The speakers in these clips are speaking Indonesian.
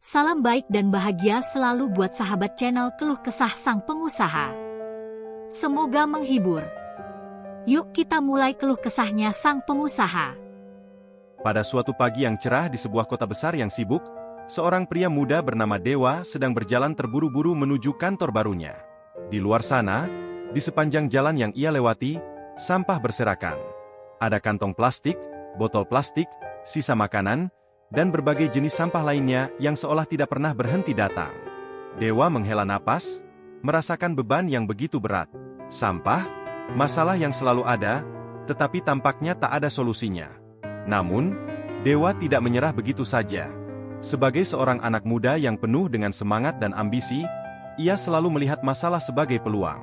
Salam baik dan bahagia selalu buat sahabat channel Keluh Kesah Sang Pengusaha. Semoga menghibur. Yuk kita mulai keluh kesahnya sang pengusaha. Pada suatu pagi yang cerah di sebuah kota besar yang sibuk, seorang pria muda bernama Dewa sedang berjalan terburu-buru menuju kantor barunya. Di luar sana, di sepanjang jalan yang ia lewati, sampah berserakan. Ada kantong plastik, botol plastik, sisa makanan, dan berbagai jenis sampah lainnya yang seolah tidak pernah berhenti datang. Dewa menghela napas, merasakan beban yang begitu berat. Sampah, masalah yang selalu ada, tetapi tampaknya tak ada solusinya. Namun, Dewa tidak menyerah begitu saja. Sebagai seorang anak muda yang penuh dengan semangat dan ambisi, ia selalu melihat masalah sebagai peluang.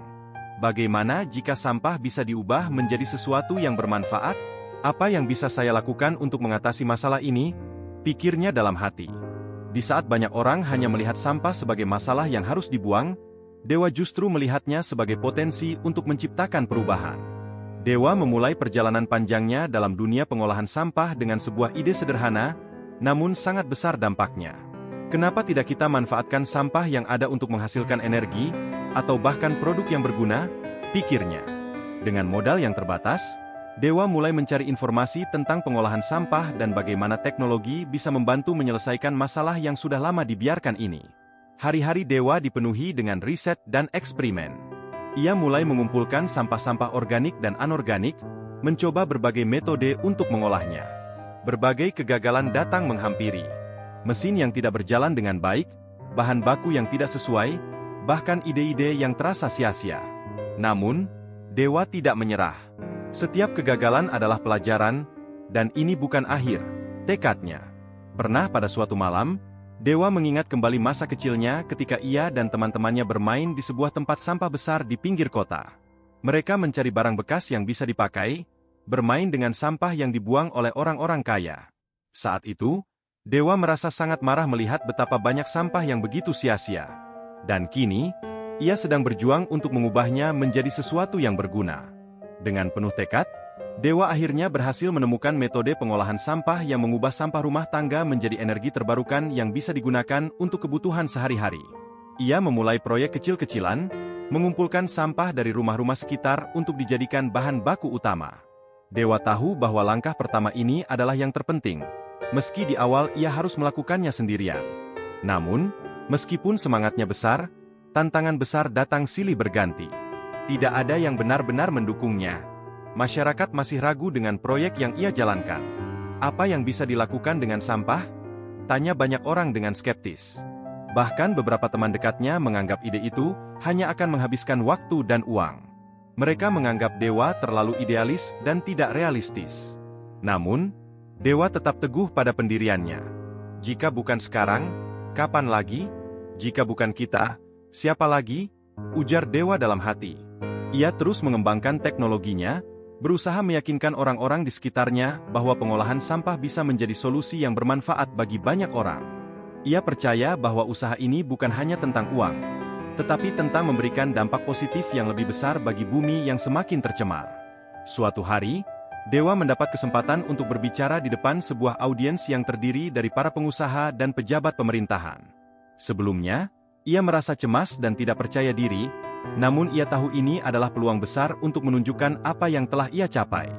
Bagaimana jika sampah bisa diubah menjadi sesuatu yang bermanfaat? Apa yang bisa saya lakukan untuk mengatasi masalah ini? Pikirnya dalam hati. Di saat banyak orang hanya melihat sampah sebagai masalah yang harus dibuang, Dewa justru melihatnya sebagai potensi untuk menciptakan perubahan. Dewa memulai perjalanan panjangnya dalam dunia pengolahan sampah dengan sebuah ide sederhana, namun sangat besar dampaknya. Kenapa tidak kita manfaatkan sampah yang ada untuk menghasilkan energi, atau bahkan produk yang berguna? Pikirnya. Dengan modal yang terbatas, Dewa mulai mencari informasi tentang pengolahan sampah dan bagaimana teknologi bisa membantu menyelesaikan masalah yang sudah lama dibiarkan ini. Hari-hari Dewa dipenuhi dengan riset dan eksperimen. Ia mulai mengumpulkan sampah-sampah organik dan anorganik, mencoba berbagai metode untuk mengolahnya. Berbagai kegagalan datang menghampiri. Mesin yang tidak berjalan dengan baik, bahan baku yang tidak sesuai, bahkan ide-ide yang terasa sia-sia. Namun, Dewa tidak menyerah. Setiap kegagalan adalah pelajaran, dan ini bukan akhir, tekadnya. Pernah pada suatu malam, Dewa mengingat kembali masa kecilnya ketika ia dan teman-temannya bermain di sebuah tempat sampah besar di pinggir kota. Mereka mencari barang bekas yang bisa dipakai, bermain dengan sampah yang dibuang oleh orang-orang kaya. Saat itu, Dewa merasa sangat marah melihat betapa banyak sampah yang begitu sia-sia. Dan kini, ia sedang berjuang untuk mengubahnya menjadi sesuatu yang berguna. Dengan penuh tekad, Dewa akhirnya berhasil menemukan metode pengolahan sampah yang mengubah sampah rumah tangga menjadi energi terbarukan yang bisa digunakan untuk kebutuhan sehari-hari. Ia memulai proyek kecil-kecilan, mengumpulkan sampah dari rumah-rumah sekitar untuk dijadikan bahan baku utama. Dewa tahu bahwa langkah pertama ini adalah yang terpenting, meski di awal ia harus melakukannya sendirian. Namun, meskipun semangatnya besar, tantangan besar datang silih berganti. Tidak ada yang benar-benar mendukungnya. Masyarakat masih ragu dengan proyek yang ia jalankan. Apa yang bisa dilakukan dengan sampah? Tanya banyak orang dengan skeptis. Bahkan beberapa teman dekatnya menganggap ide itu hanya akan menghabiskan waktu dan uang. Mereka menganggap Dewa terlalu idealis dan tidak realistis. Namun, Dewa tetap teguh pada pendiriannya. Jika bukan sekarang, kapan lagi? Jika bukan kita, siapa lagi? Ujar Dewa dalam hati. Ia terus mengembangkan teknologinya, berusaha meyakinkan orang-orang di sekitarnya bahwa pengolahan sampah bisa menjadi solusi yang bermanfaat bagi banyak orang. Ia percaya bahwa usaha ini bukan hanya tentang uang, tetapi tentang memberikan dampak positif yang lebih besar bagi bumi yang semakin tercemar. Suatu hari, Dewa mendapat kesempatan untuk berbicara di depan sebuah audiens yang terdiri dari para pengusaha dan pejabat pemerintahan. Sebelumnya, ia merasa cemas dan tidak percaya diri, namun ia tahu ini adalah peluang besar untuk menunjukkan apa yang telah ia capai.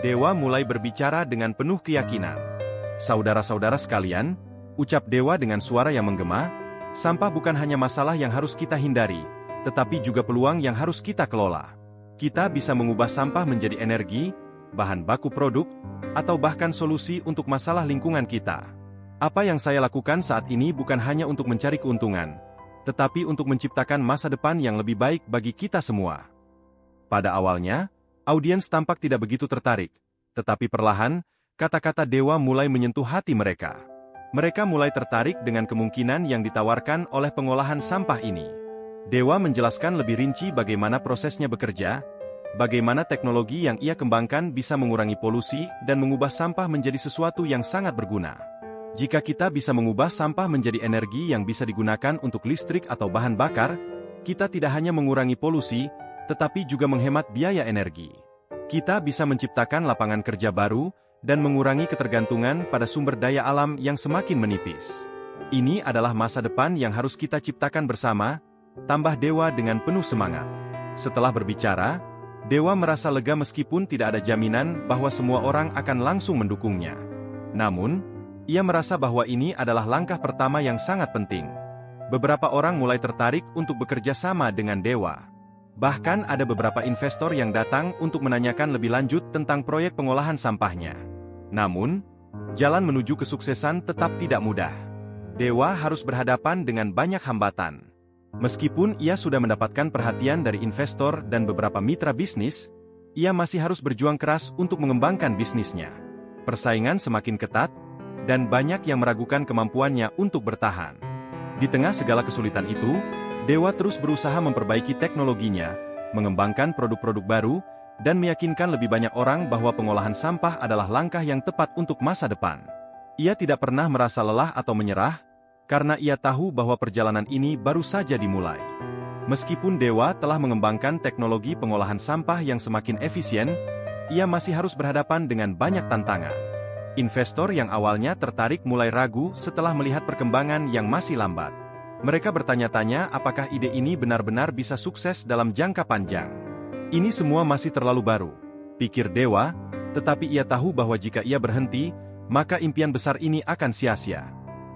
Dewa mulai berbicara dengan penuh keyakinan. Saudara-saudara sekalian, ucap Dewa dengan suara yang menggema, sampah bukan hanya masalah yang harus kita hindari, tetapi juga peluang yang harus kita kelola. Kita bisa mengubah sampah menjadi energi, bahan baku produk, atau bahkan solusi untuk masalah lingkungan kita. Apa yang saya lakukan saat ini bukan hanya untuk mencari keuntungan, tetapi untuk menciptakan masa depan yang lebih baik bagi kita semua. Pada awalnya, audiens tampak tidak begitu tertarik, tetapi perlahan, kata-kata Dewa mulai menyentuh hati mereka. Mereka mulai tertarik dengan kemungkinan yang ditawarkan oleh pengolahan sampah ini. Dewa menjelaskan lebih rinci bagaimana prosesnya bekerja, bagaimana teknologi yang ia kembangkan bisa mengurangi polusi dan mengubah sampah menjadi sesuatu yang sangat berguna. Jika kita bisa mengubah sampah menjadi energi yang bisa digunakan untuk listrik atau bahan bakar, kita tidak hanya mengurangi polusi, tetapi juga menghemat biaya energi. Kita bisa menciptakan lapangan kerja baru, dan mengurangi ketergantungan pada sumber daya alam yang semakin menipis. Ini adalah masa depan yang harus kita ciptakan bersama, tambah Dewa dengan penuh semangat. Setelah berbicara, Dewa merasa lega meskipun tidak ada jaminan bahwa semua orang akan langsung mendukungnya. Namun, ia merasa bahwa ini adalah langkah pertama yang sangat penting. Beberapa orang mulai tertarik untuk bekerja sama dengan Dewa. Bahkan ada beberapa investor yang datang untuk menanyakan lebih lanjut tentang proyek pengolahan sampahnya. Namun, jalan menuju kesuksesan tetap tidak mudah. Dewa harus berhadapan dengan banyak hambatan. Meskipun ia sudah mendapatkan perhatian dari investor dan beberapa mitra bisnis, ia masih harus berjuang keras untuk mengembangkan bisnisnya. Persaingan semakin ketat, dan banyak yang meragukan kemampuannya untuk bertahan. Di tengah segala kesulitan itu, Dewa terus berusaha memperbaiki teknologinya, mengembangkan produk-produk baru, dan meyakinkan lebih banyak orang bahwa pengolahan sampah adalah langkah yang tepat untuk masa depan. Ia tidak pernah merasa lelah atau menyerah, karena ia tahu bahwa perjalanan ini baru saja dimulai. Meskipun Dewa telah mengembangkan teknologi pengolahan sampah yang semakin efisien, ia masih harus berhadapan dengan banyak tantangan. Investor yang awalnya tertarik mulai ragu setelah melihat perkembangan yang masih lambat. Mereka bertanya-tanya apakah ide ini benar-benar bisa sukses dalam jangka panjang. Ini semua masih terlalu baru, pikir Dewa, tetapi ia tahu bahwa jika ia berhenti, maka impian besar ini akan sia-sia.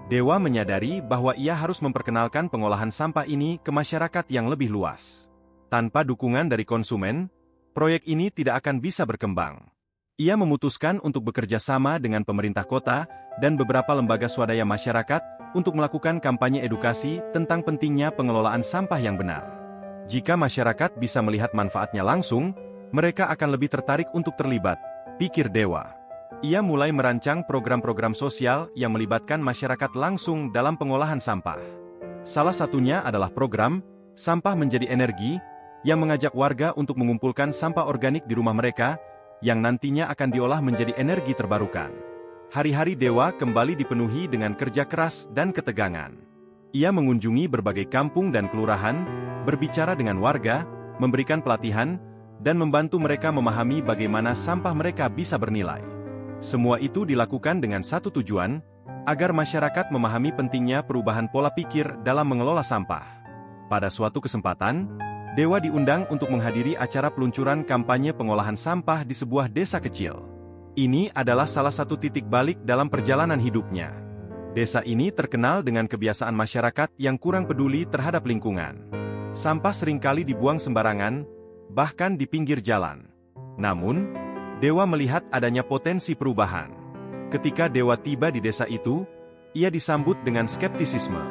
Dewa menyadari bahwa ia harus memperkenalkan pengolahan sampah ini ke masyarakat yang lebih luas. Tanpa dukungan dari konsumen, proyek ini tidak akan bisa berkembang. Ia memutuskan untuk bekerja sama dengan pemerintah kota dan beberapa lembaga swadaya masyarakat untuk melakukan kampanye edukasi tentang pentingnya pengelolaan sampah yang benar. Jika masyarakat bisa melihat manfaatnya langsung, mereka akan lebih tertarik untuk terlibat, pikir Dewa. Ia mulai merancang program-program sosial yang melibatkan masyarakat langsung dalam pengolahan sampah. Salah satunya adalah program Sampah Menjadi Energi, yang mengajak warga untuk mengumpulkan sampah organik di rumah mereka, yang nantinya akan diolah menjadi energi terbarukan. Hari-hari Dewa kembali dipenuhi dengan kerja keras dan ketegangan. Ia mengunjungi berbagai kampung dan kelurahan, berbicara dengan warga, memberikan pelatihan, dan membantu mereka memahami bagaimana sampah mereka bisa bernilai. Semua itu dilakukan dengan satu tujuan, agar masyarakat memahami pentingnya perubahan pola pikir dalam mengelola sampah. Pada suatu kesempatan, Dewa diundang untuk menghadiri acara peluncuran kampanye pengolahan sampah di sebuah desa kecil. Ini adalah salah satu titik balik dalam perjalanan hidupnya. Desa ini terkenal dengan kebiasaan masyarakat yang kurang peduli terhadap lingkungan. Sampah seringkali dibuang sembarangan, bahkan di pinggir jalan. Namun, Dewa melihat adanya potensi perubahan. Ketika Dewa tiba di desa itu, ia disambut dengan skeptisisme.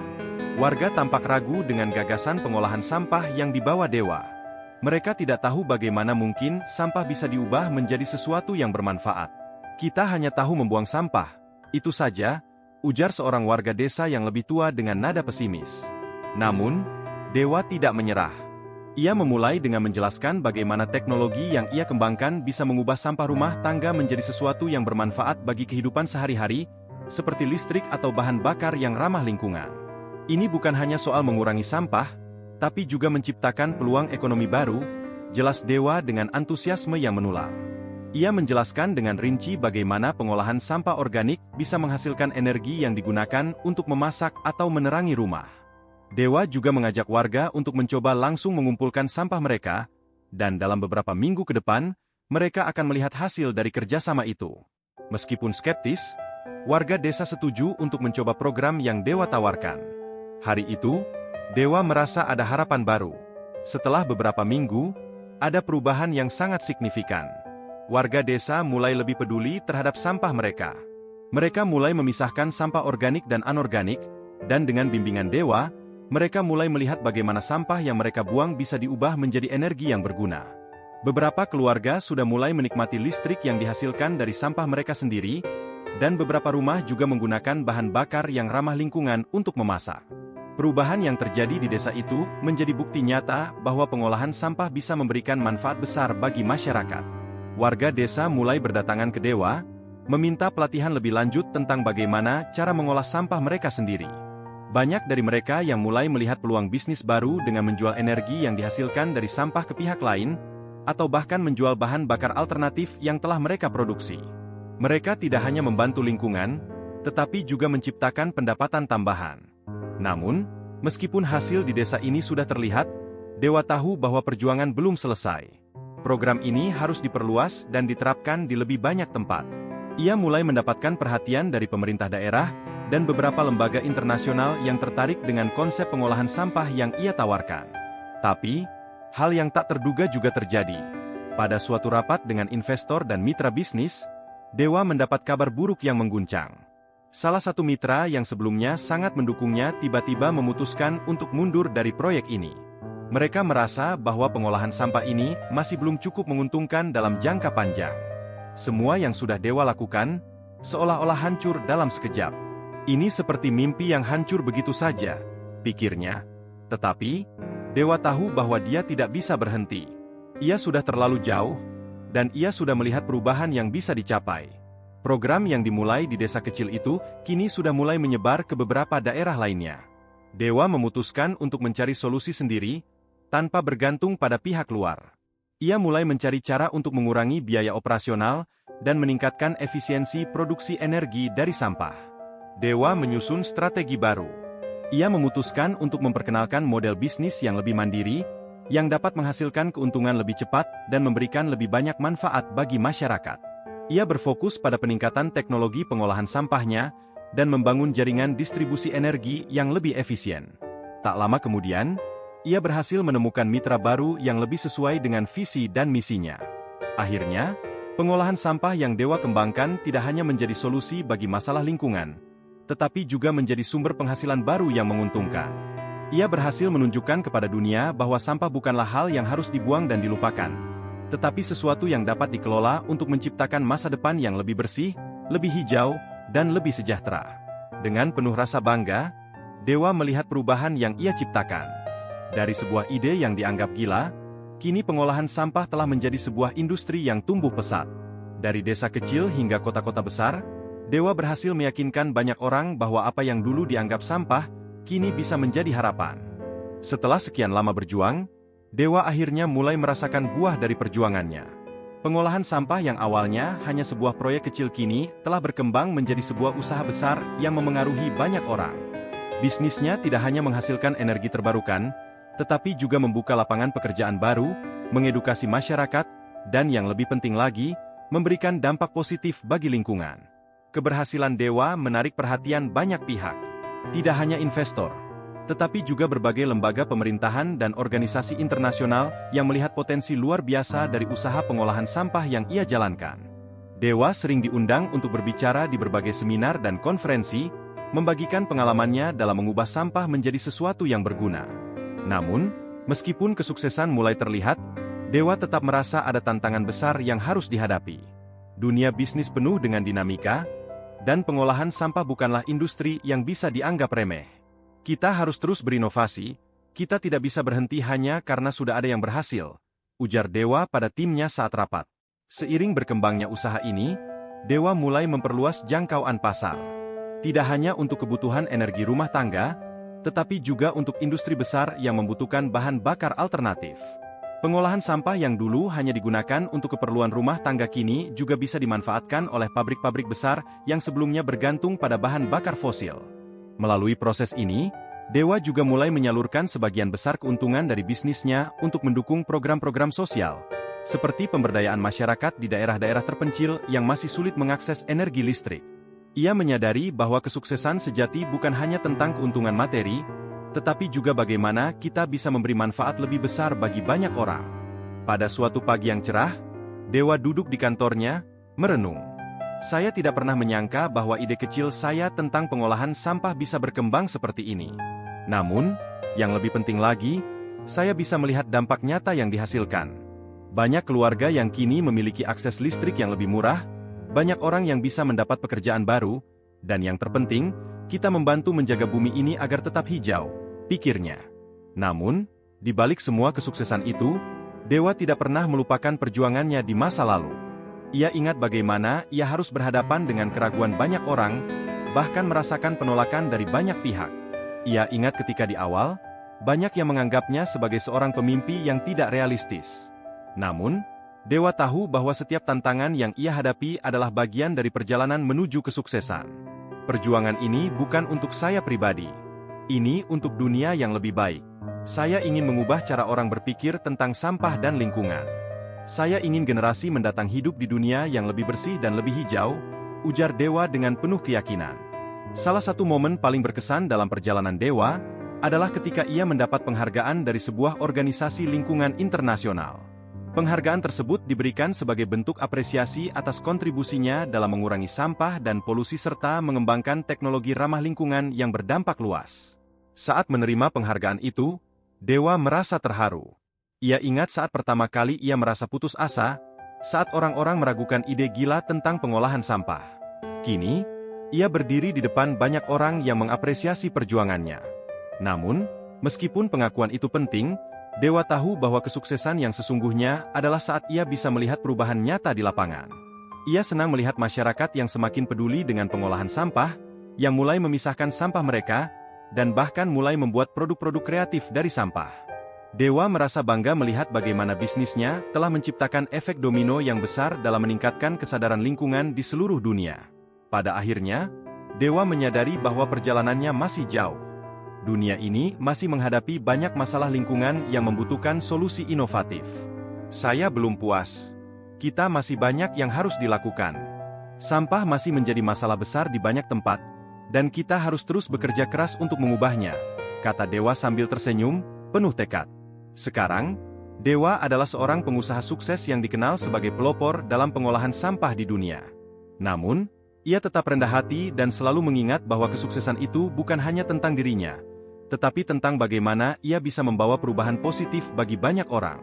Warga tampak ragu dengan gagasan pengolahan sampah yang dibawa Dewa. Mereka tidak tahu bagaimana mungkin sampah bisa diubah menjadi sesuatu yang bermanfaat. Kita hanya tahu membuang sampah, itu saja, ujar seorang warga desa yang lebih tua dengan nada pesimis. Namun, Dewa tidak menyerah. Ia memulai dengan menjelaskan bagaimana teknologi yang ia kembangkan bisa mengubah sampah rumah tangga menjadi sesuatu yang bermanfaat bagi kehidupan sehari-hari, seperti listrik atau bahan bakar yang ramah lingkungan. Ini bukan hanya soal mengurangi sampah, tapi juga menciptakan peluang ekonomi baru, jelas Dewa dengan antusiasme yang menular. Ia menjelaskan dengan rinci bagaimana pengolahan sampah organik bisa menghasilkan energi yang digunakan untuk memasak atau menerangi rumah. Dewa juga mengajak warga untuk mencoba langsung mengumpulkan sampah mereka, dan dalam beberapa minggu ke depan, mereka akan melihat hasil dari kerjasama itu. Meskipun skeptis, warga desa setuju untuk mencoba program yang Dewa tawarkan. Hari itu, Dewa merasa ada harapan baru. Setelah beberapa minggu, ada perubahan yang sangat signifikan. Warga desa mulai lebih peduli terhadap sampah mereka. Mereka mulai memisahkan sampah organik dan anorganik, dan dengan bimbingan Dewa, mereka mulai melihat bagaimana sampah yang mereka buang bisa diubah menjadi energi yang berguna. Beberapa keluarga sudah mulai menikmati listrik yang dihasilkan dari sampah mereka sendiri, dan beberapa rumah juga menggunakan bahan bakar yang ramah lingkungan untuk memasak. Perubahan yang terjadi di desa itu menjadi bukti nyata bahwa pengolahan sampah bisa memberikan manfaat besar bagi masyarakat. Warga desa mulai berdatangan ke Dewa, meminta pelatihan lebih lanjut tentang bagaimana cara mengolah sampah mereka sendiri. Banyak dari mereka yang mulai melihat peluang bisnis baru dengan menjual energi yang dihasilkan dari sampah ke pihak lain, atau bahkan menjual bahan bakar alternatif yang telah mereka produksi. Mereka tidak hanya membantu lingkungan, tetapi juga menciptakan pendapatan tambahan. Namun, meskipun hasil di desa ini sudah terlihat, Dewa tahu bahwa perjuangan belum selesai. Program ini harus diperluas dan diterapkan di lebih banyak tempat. Ia mulai mendapatkan perhatian dari pemerintah daerah dan beberapa lembaga internasional yang tertarik dengan konsep pengolahan sampah yang ia tawarkan. Tapi, hal yang tak terduga juga terjadi. Pada suatu rapat dengan investor dan mitra bisnis, Dewa mendapat kabar buruk yang mengguncang. Salah satu mitra yang sebelumnya sangat mendukungnya tiba-tiba memutuskan untuk mundur dari proyek ini. Mereka merasa bahwa pengolahan sampah ini masih belum cukup menguntungkan dalam jangka panjang. Semua yang sudah Dewa lakukan, seolah-olah hancur dalam sekejap. Ini seperti mimpi yang hancur begitu saja, pikirnya. Tetapi, Dewa tahu bahwa dia tidak bisa berhenti. Ia sudah terlalu jauh, dan ia sudah melihat perubahan yang bisa dicapai. Program yang dimulai di desa kecil itu, kini sudah mulai menyebar ke beberapa daerah lainnya. Dewa memutuskan untuk mencari solusi sendiri, tanpa bergantung pada pihak luar. Ia mulai mencari cara untuk mengurangi biaya operasional, dan meningkatkan efisiensi produksi energi dari sampah. Dewa menyusun strategi baru. Ia memutuskan untuk memperkenalkan model bisnis yang lebih mandiri, yang dapat menghasilkan keuntungan lebih cepat dan memberikan lebih banyak manfaat bagi masyarakat. Ia berfokus pada peningkatan teknologi pengolahan sampahnya, dan membangun jaringan distribusi energi yang lebih efisien. Tak lama kemudian, ia berhasil menemukan mitra baru yang lebih sesuai dengan visi dan misinya. Akhirnya, pengolahan sampah yang Dewa kembangkan tidak hanya menjadi solusi bagi masalah lingkungan, tetapi juga menjadi sumber penghasilan baru yang menguntungkan. Ia berhasil menunjukkan kepada dunia bahwa sampah bukanlah hal yang harus dibuang dan dilupakan, tetapi sesuatu yang dapat dikelola untuk menciptakan masa depan yang lebih bersih, lebih hijau, dan lebih sejahtera. Dengan penuh rasa bangga, Dewa melihat perubahan yang ia ciptakan. Dari sebuah ide yang dianggap gila, kini pengolahan sampah telah menjadi sebuah industri yang tumbuh pesat. Dari desa kecil hingga kota-kota besar, Dewa berhasil meyakinkan banyak orang bahwa apa yang dulu dianggap sampah, kini bisa menjadi harapan. Setelah sekian lama berjuang, Dewa akhirnya mulai merasakan buah dari perjuangannya. Pengolahan sampah yang awalnya hanya sebuah proyek kecil kini telah berkembang menjadi sebuah usaha besar yang memengaruhi banyak orang. Bisnisnya tidak hanya menghasilkan energi terbarukan, tetapi juga membuka lapangan pekerjaan baru, mengedukasi masyarakat, dan yang lebih penting lagi, memberikan dampak positif bagi lingkungan. Keberhasilan Dewa menarik perhatian banyak pihak. Tidak hanya investor, tetapi juga berbagai lembaga pemerintahan dan organisasi internasional yang melihat potensi luar biasa dari usaha pengolahan sampah yang ia jalankan. Dewa sering diundang untuk berbicara di berbagai seminar dan konferensi, membagikan pengalamannya dalam mengubah sampah menjadi sesuatu yang berguna. Namun, meskipun kesuksesan mulai terlihat, Dewa tetap merasa ada tantangan besar yang harus dihadapi. Dunia bisnis penuh dengan dinamika, dan pengolahan sampah bukanlah industri yang bisa dianggap remeh. Kita harus terus berinovasi, kita tidak bisa berhenti hanya karena sudah ada yang berhasil, ujar Dewa pada timnya saat rapat. Seiring berkembangnya usaha ini, Dewa mulai memperluas jangkauan pasar. Tidak hanya untuk kebutuhan energi rumah tangga, tetapi juga untuk industri besar yang membutuhkan bahan bakar alternatif. Pengolahan sampah yang dulu hanya digunakan untuk keperluan rumah tangga kini juga bisa dimanfaatkan oleh pabrik-pabrik besar yang sebelumnya bergantung pada bahan bakar fosil. Melalui proses ini, Dewa juga mulai menyalurkan sebagian besar keuntungan dari bisnisnya untuk mendukung program-program sosial, seperti pemberdayaan masyarakat di daerah-daerah terpencil yang masih sulit mengakses energi listrik. Ia menyadari bahwa kesuksesan sejati bukan hanya tentang keuntungan materi, tetapi juga bagaimana kita bisa memberi manfaat lebih besar bagi banyak orang. Pada suatu pagi yang cerah, Dewa duduk di kantornya, merenung. Saya tidak pernah menyangka bahwa ide kecil saya tentang pengolahan sampah bisa berkembang seperti ini. Namun, yang lebih penting lagi, saya bisa melihat dampak nyata yang dihasilkan. Banyak keluarga yang kini memiliki akses listrik yang lebih murah, banyak orang yang bisa mendapat pekerjaan baru, dan yang terpenting, kita membantu menjaga bumi ini agar tetap hijau, pikirnya. Namun, di balik semua kesuksesan itu, Dewa tidak pernah melupakan perjuangannya di masa lalu. Ia ingat bagaimana ia harus berhadapan dengan keraguan banyak orang, bahkan merasakan penolakan dari banyak pihak. Ia ingat ketika di awal, banyak yang menganggapnya sebagai seorang pemimpi yang tidak realistis. Namun, Dewa tahu bahwa setiap tantangan yang ia hadapi adalah bagian dari perjalanan menuju kesuksesan. Perjuangan ini bukan untuk saya pribadi. Ini untuk dunia yang lebih baik. Saya ingin mengubah cara orang berpikir tentang sampah dan lingkungan. Saya ingin generasi mendatang hidup di dunia yang lebih bersih dan lebih hijau, ujar Dewa dengan penuh keyakinan. Salah satu momen paling berkesan dalam perjalanan Dewa adalah ketika ia mendapat penghargaan dari sebuah organisasi lingkungan internasional. Penghargaan tersebut diberikan sebagai bentuk apresiasi atas kontribusinya dalam mengurangi sampah dan polusi serta mengembangkan teknologi ramah lingkungan yang berdampak luas. Saat menerima penghargaan itu, Dewa merasa terharu. Ia ingat saat pertama kali ia merasa putus asa, saat orang-orang meragukan ide gila tentang pengolahan sampah. Kini, ia berdiri di depan banyak orang yang mengapresiasi perjuangannya. Namun, meskipun pengakuan itu penting, Dewa tahu bahwa kesuksesan yang sesungguhnya adalah saat ia bisa melihat perubahan nyata di lapangan. Ia senang melihat masyarakat yang semakin peduli dengan pengolahan sampah, yang mulai memisahkan sampah mereka, dan bahkan mulai membuat produk-produk kreatif dari sampah. Dewa merasa bangga melihat bagaimana bisnisnya telah menciptakan efek domino yang besar dalam meningkatkan kesadaran lingkungan di seluruh dunia. Pada akhirnya, Dewa menyadari bahwa perjalanannya masih jauh. Dunia ini masih menghadapi banyak masalah lingkungan yang membutuhkan solusi inovatif. Saya belum puas. Kita masih banyak yang harus dilakukan. Sampah masih menjadi masalah besar di banyak tempat, dan kita harus terus bekerja keras untuk mengubahnya, kata Dewa sambil tersenyum, penuh tekad. Sekarang, Dewa adalah seorang pengusaha sukses yang dikenal sebagai pelopor dalam pengolahan sampah di dunia. Namun, ia tetap rendah hati dan selalu mengingat bahwa kesuksesan itu bukan hanya tentang dirinya, tetapi tentang bagaimana ia bisa membawa perubahan positif bagi banyak orang.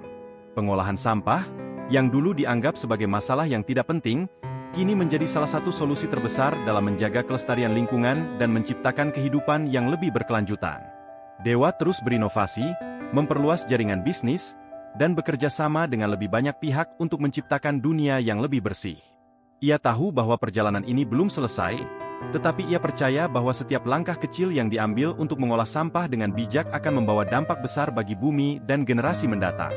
Pengolahan sampah, yang dulu dianggap sebagai masalah yang tidak penting, kini menjadi salah satu solusi terbesar dalam menjaga kelestarian lingkungan dan menciptakan kehidupan yang lebih berkelanjutan. Dewa terus berinovasi, memperluas jaringan bisnis, dan bekerja sama dengan lebih banyak pihak untuk menciptakan dunia yang lebih bersih. Ia tahu bahwa perjalanan ini belum selesai, tetapi ia percaya bahwa setiap langkah kecil yang diambil untuk mengolah sampah dengan bijak akan membawa dampak besar bagi bumi dan generasi mendatang.